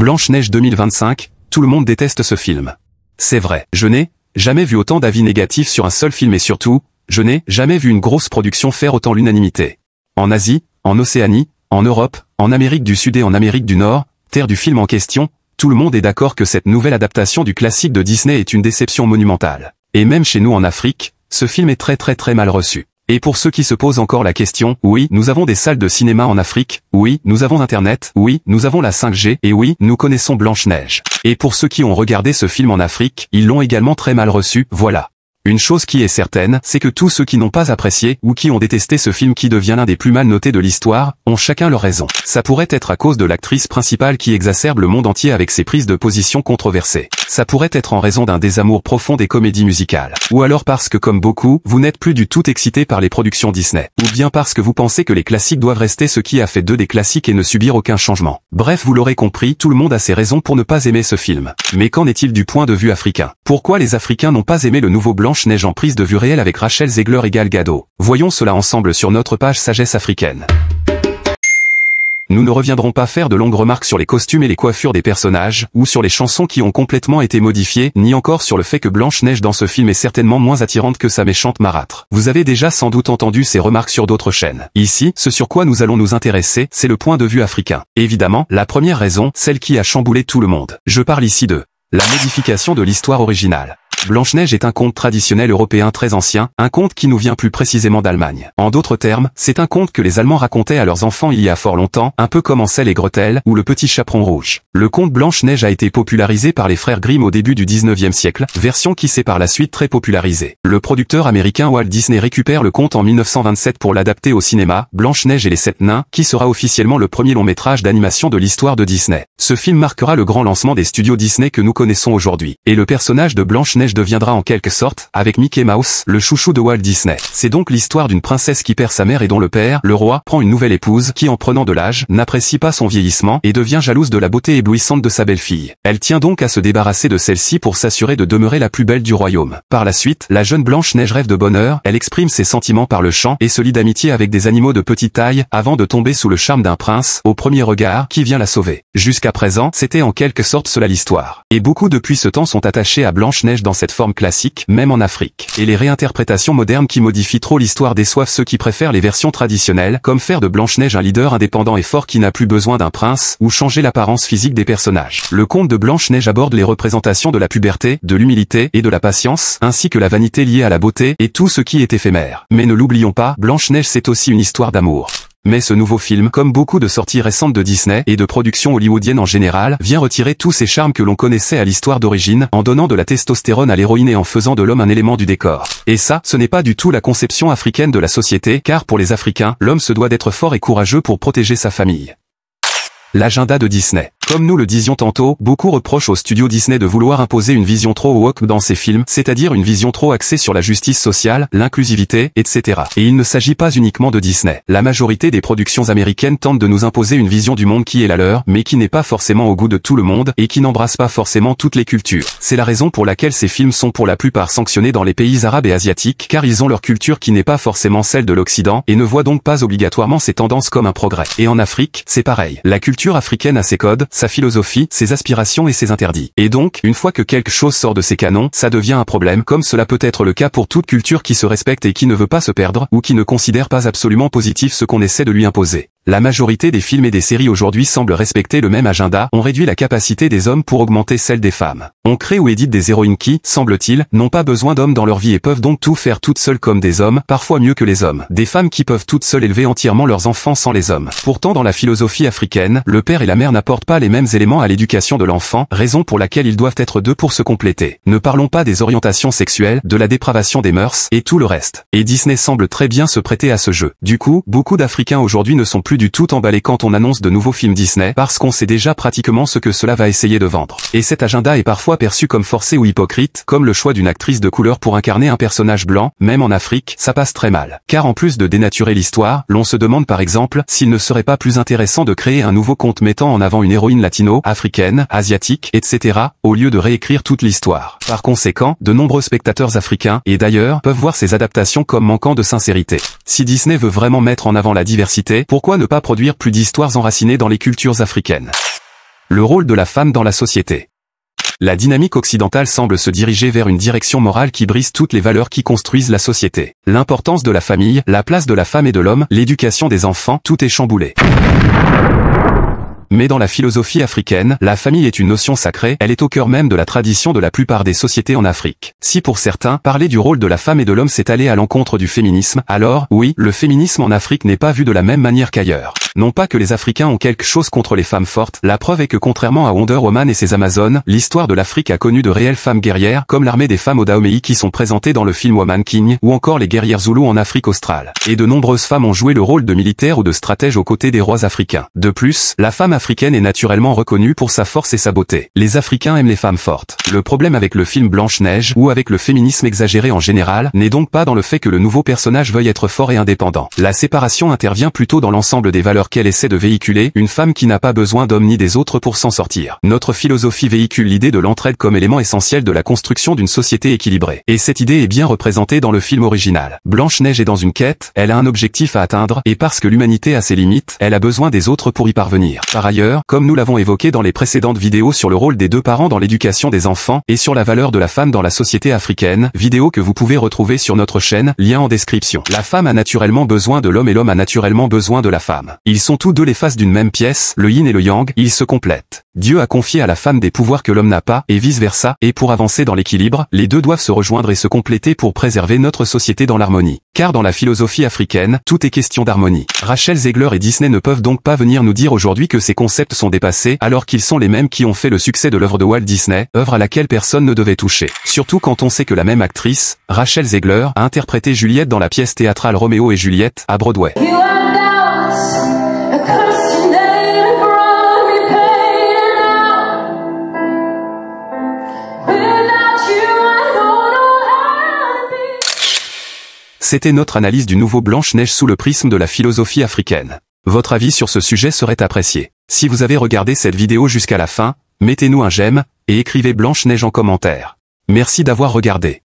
Blanche-Neige 2025, tout le monde déteste ce film. C'est vrai, je n'ai jamais vu autant d'avis négatifs sur un seul film et surtout, je n'ai jamais vu une grosse production faire autant l'unanimité. En Asie, en Océanie, en Europe, en Amérique du Sud et en Amérique du Nord, terre du film en question, tout le monde est d'accord que cette nouvelle adaptation du classique de Disney est une déception monumentale. Et même chez nous en Afrique, ce film est très mal reçu. Et pour ceux qui se posent encore la question, oui, nous avons des salles de cinéma en Afrique, oui, nous avons Internet, oui, nous avons la 5G, et oui, nous connaissons Blanche-Neige. Et pour ceux qui ont regardé ce film en Afrique, ils l'ont également très mal reçu, voilà. Une chose qui est certaine, c'est que tous ceux qui n'ont pas apprécié, ou qui ont détesté ce film qui devient l'un des plus mal notés de l'histoire, ont chacun leur raison. Ça pourrait être à cause de l'actrice principale qui exacerbe le monde entier avec ses prises de position controversées. Ça pourrait être en raison d'un désamour profond des comédies musicales. Ou alors parce que comme beaucoup, vous n'êtes plus du tout excité par les productions Disney. Ou bien parce que vous pensez que les classiques doivent rester ce qui a fait d'eux des classiques et ne subir aucun changement. Bref, vous l'aurez compris, tout le monde a ses raisons pour ne pas aimer ce film. Mais qu'en est-il du point de vue africain? Pourquoi les Africains n'ont pas aimé le nouveau Blanche-Neige en prise de vue réelle avec Rachel Zegler et Gal Gadot? Voyons cela ensemble sur notre page Sagesse africaine. Nous ne reviendrons pas faire de longues remarques sur les costumes et les coiffures des personnages, ou sur les chansons qui ont complètement été modifiées, ni encore sur le fait que Blanche-Neige dans ce film est certainement moins attirante que sa méchante marâtre. Vous avez déjà sans doute entendu ces remarques sur d'autres chaînes. Ici, ce sur quoi nous allons nous intéresser, c'est le point de vue africain. Évidemment, la première raison, celle qui a chamboulé tout le monde. Je parle ici de la modification de l'histoire originale. Blanche-Neige est un conte traditionnel européen très ancien, un conte qui nous vient plus précisément d'Allemagne. En d'autres termes, c'est un conte que les Allemands racontaient à leurs enfants il y a fort longtemps, un peu comme Hansel et Gretel ou le petit chaperon rouge. Le conte Blanche-Neige a été popularisé par les frères Grimm au début du 19e siècle, version qui s'est par la suite très popularisée. Le producteur américain Walt Disney récupère le conte en 1927 pour l'adapter au cinéma, Blanche-Neige et les 7 nains, qui sera officiellement le premier long métrage d'animation de l'histoire de Disney. Ce film marquera le grand lancement des studios Disney que nous connaissons aujourd'hui. Et le personnage de Blanche-Neige deviendra en quelque sorte, avec Mickey Mouse, le chouchou de Walt Disney. C'est donc l'histoire d'une princesse qui perd sa mère et dont le père, le roi, prend une nouvelle épouse qui en prenant de l'âge, n'apprécie pas son vieillissement et devient jalouse de la beauté éblouissante de sa belle-fille. Elle tient donc à se débarrasser de celle-ci pour s'assurer de demeurer la plus belle du royaume. Par la suite, la jeune Blanche-Neige rêve de bonheur, elle exprime ses sentiments par le chant et se lie d'amitié avec des animaux de petite taille avant de tomber sous le charme d'un prince, au premier regard, qui vient la sauver. Jusqu'à présent, c'était en quelque sorte cela l'histoire. Et beaucoup depuis ce temps sont attachés à Blanche-Neige dans cette forme classique, même en Afrique. Et les réinterprétations modernes qui modifient trop l'histoire déçoivent ceux qui préfèrent les versions traditionnelles, comme faire de Blanche-Neige un leader indépendant et fort qui n'a plus besoin d'un prince, ou changer l'apparence physique des personnages. Le conte de Blanche-Neige aborde les représentations de la puberté, de l'humilité et de la patience, ainsi que la vanité liée à la beauté, et tout ce qui est éphémère. Mais ne l'oublions pas, Blanche-Neige c'est aussi une histoire d'amour. Mais ce nouveau film, comme beaucoup de sorties récentes de Disney et de productions hollywoodiennes en général, vient retirer tous ces charmes que l'on connaissait à l'histoire d'origine, en donnant de la testostérone à l'héroïne et en faisant de l'homme un élément du décor. Et ça, ce n'est pas du tout la conception africaine de la société, car pour les Africains, l'homme se doit d'être fort et courageux pour protéger sa famille. L'agenda de Disney. Comme nous le disions tantôt, beaucoup reprochent au studio Disney de vouloir imposer une vision trop woke dans ses films, c'est-à-dire une vision trop axée sur la justice sociale, l'inclusivité, etc. Et il ne s'agit pas uniquement de Disney. La majorité des productions américaines tentent de nous imposer une vision du monde qui est la leur, mais qui n'est pas forcément au goût de tout le monde, et qui n'embrasse pas forcément toutes les cultures. C'est la raison pour laquelle ces films sont pour la plupart sanctionnés dans les pays arabes et asiatiques, car ils ont leur culture qui n'est pas forcément celle de l'Occident, et ne voient donc pas obligatoirement ces tendances comme un progrès. Et en Afrique, c'est pareil. La culture africaine a ses codes, sa philosophie, ses aspirations et ses interdits. Et donc, une fois que quelque chose sort de ces canons, ça devient un problème, comme cela peut être le cas pour toute culture qui se respecte et qui ne veut pas se perdre, ou qui ne considère pas absolument positif ce qu'on essaie de lui imposer. La majorité des films et des séries aujourd'hui semblent respecter le même agenda, on réduit la capacité des hommes pour augmenter celle des femmes. On crée ou édite des héroïnes qui, semble-t-il, n'ont pas besoin d'hommes dans leur vie et peuvent donc tout faire toutes seules comme des hommes, parfois mieux que les hommes. Des femmes qui peuvent toutes seules élever entièrement leurs enfants sans les hommes. Pourtant dans la philosophie africaine, le père et la mère n'apportent pas les mêmes éléments à l'éducation de l'enfant, raison pour laquelle ils doivent être deux pour se compléter. Ne parlons pas des orientations sexuelles, de la dépravation des mœurs, et tout le reste. Et Disney semble très bien se prêter à ce jeu. Du coup, beaucoup d'Africains aujourd'hui ne sont plus du tout emballés quand on annonce de nouveaux films Disney, parce qu'on sait déjà pratiquement ce que cela va essayer de vendre. Et cet agenda est parfois perçu comme forcé ou hypocrite, comme le choix d'une actrice de couleur pour incarner un personnage blanc, même en Afrique, ça passe très mal. Car en plus de dénaturer l'histoire, l'on se demande par exemple, s'il ne serait pas plus intéressant de créer un nouveau conte mettant en avant une héroïne latino, africaine, asiatique, etc., au lieu de réécrire toute l'histoire. Par conséquent, de nombreux spectateurs africains, et d'ailleurs, peuvent voir ces adaptations comme manquant de sincérité. Si Disney veut vraiment mettre en avant la diversité, pourquoi ne pas produire plus d'histoires enracinées dans les cultures africaines ? Le rôle de la femme dans la société. La dynamique occidentale semble se diriger vers une direction morale qui brise toutes les valeurs qui construisent la société. L'importance de la famille, la place de la femme et de l'homme, l'éducation des enfants, tout est chamboulé. Mais dans la philosophie africaine, la famille est une notion sacrée, elle est au cœur même de la tradition de la plupart des sociétés en Afrique. Si pour certains, parler du rôle de la femme et de l'homme c'est aller à l'encontre du féminisme, alors, oui, le féminisme en Afrique n'est pas vu de la même manière qu'ailleurs. Non pas que les Africains ont quelque chose contre les femmes fortes, la preuve est que contrairement à Wonder Woman et ses Amazones, l'histoire de l'Afrique a connu de réelles femmes guerrières, comme l'armée des femmes au Dahomey qui sont présentées dans le film Woman King, ou encore les guerrières zoulous en Afrique australe. Et de nombreuses femmes ont joué le rôle de militaires ou de stratèges aux côtés des rois africains. De plus, la femme africaine est naturellement reconnue pour sa force et sa beauté. Les Africains aiment les femmes fortes. Le problème avec le film Blanche-Neige, ou avec le féminisme exagéré en général, n'est donc pas dans le fait que le nouveau personnage veuille être fort et indépendant. La séparation intervient plutôt dans l'ensemble des valeurs qu'elle essaie de véhiculer, une femme qui n'a pas besoin d'hommes ni des autres pour s'en sortir. Notre philosophie véhicule l'idée de l'entraide comme élément essentiel de la construction d'une société équilibrée. Et cette idée est bien représentée dans le film original. Blanche-Neige est dans une quête, elle a un objectif à atteindre, et parce que l'humanité a ses limites, elle a besoin des autres pour y parvenir. Par ailleurs, comme nous l'avons évoqué dans les précédentes vidéos sur le rôle des deux parents dans l'éducation des enfants, et sur la valeur de la femme dans la société africaine, vidéo que vous pouvez retrouver sur notre chaîne, lien en description. La femme a naturellement besoin de l'homme et l'homme a naturellement besoin de la femme. Ils sont tous deux les faces d'une même pièce, le yin et le yang, ils se complètent. Dieu a confié à la femme des pouvoirs que l'homme n'a pas, et vice-versa, et pour avancer dans l'équilibre, les deux doivent se rejoindre et se compléter pour préserver notre société dans l'harmonie. Car dans la philosophie africaine, tout est question d'harmonie. Rachel Zegler et Disney ne peuvent donc pas venir nous dire aujourd'hui que ces concepts sont dépassés, alors qu'ils sont les mêmes qui ont fait le succès de l'œuvre de Walt Disney, œuvre à laquelle personne ne devait toucher. Surtout quand on sait que la même actrice, Rachel Zegler, a interprété Juliette dans la pièce théâtrale Roméo et Juliette, à Broadway. C'était notre analyse du nouveau Blanche-Neige sous le prisme de la philosophie africaine. Votre avis sur ce sujet serait apprécié. Si vous avez regardé cette vidéo jusqu'à la fin, mettez-nous un j'aime, et écrivez Blanche-Neige en commentaire. Merci d'avoir regardé.